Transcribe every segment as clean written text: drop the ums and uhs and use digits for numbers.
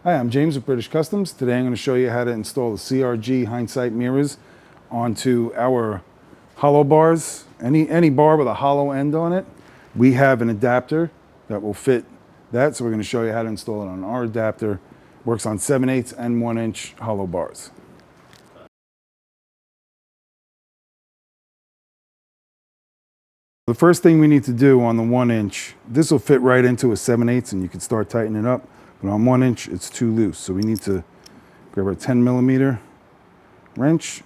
Hi, I'm James with British Customs. Today I'm going to show you how to install the CRG Hindsight mirrors onto our hollow bars. Any bar with a hollow end on it, we have an adapter that will fit that. So we're going to show you how to install it on our adapter. Works on 7/8 and 1-inch hollow bars. The first thing we need to do on the 1-inch, this will fit right into a 7/8 and you can start tightening it up. But on 1-inch, it's too loose. So we need to grab our 10mm wrench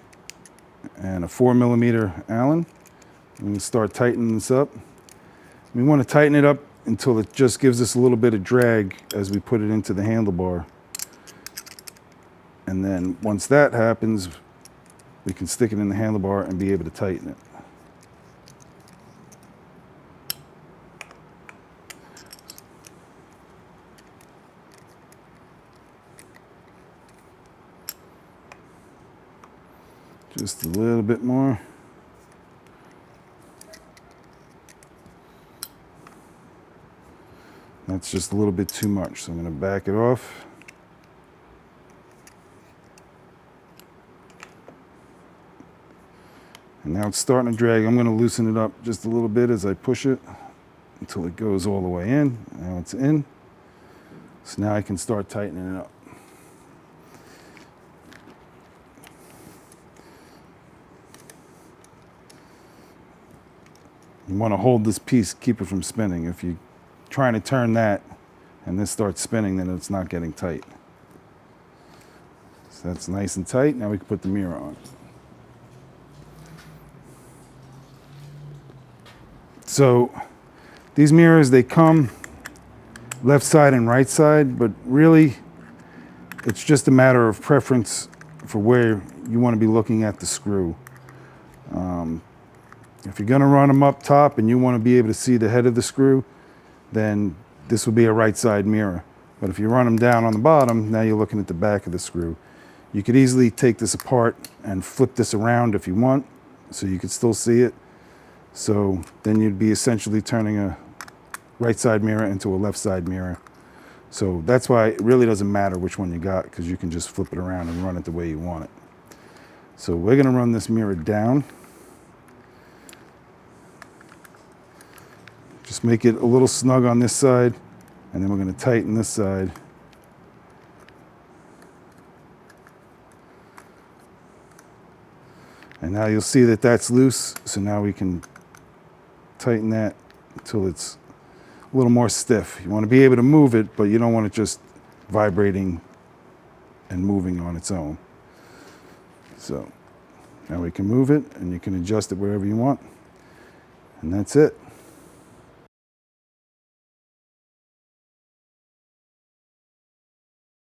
and a 4mm Allen. We can start tightening this up. We want to tighten it up until it just gives us a little bit of drag as we put it into the handlebar. And then once that happens, we can stick it in the handlebar and be able to tighten it. Just a little bit more. That's just a little bit too much, so I'm going to back it off. And now it's starting to drag. I'm going to loosen it up just a little bit as I push it until it goes all the way in. Now it's in. So now I can start tightening it up. You want to hold this piece, keep it from spinning. If you're trying to turn that and this starts spinning, then it's not getting tight. So that's nice and tight. Now we can put the mirror on. So these mirrors, they come left side and right side, but really it's just a matter of preference for where you want to be looking at the screw. If you're going to run them up top and you want to be able to see the head of the screw, then this will be a right side mirror. But if you run them down on the bottom, now you're looking at the back of the screw. You could easily take this apart and flip this around if you want, so you could still see it. So then you'd be essentially turning a right side mirror into a left side mirror. So that's why it really doesn't matter which one you got, because you can just flip it around and run it the way you want it. So we're going to run this mirror down. Just make it a little snug on this side, and then we're going to tighten this side. And now you'll see that that's loose, so now we can tighten that until it's a little more stiff. You want to be able to move it, but you don't want it just vibrating and moving on its own. So now we can move it, and you can adjust it wherever you want. And that's it.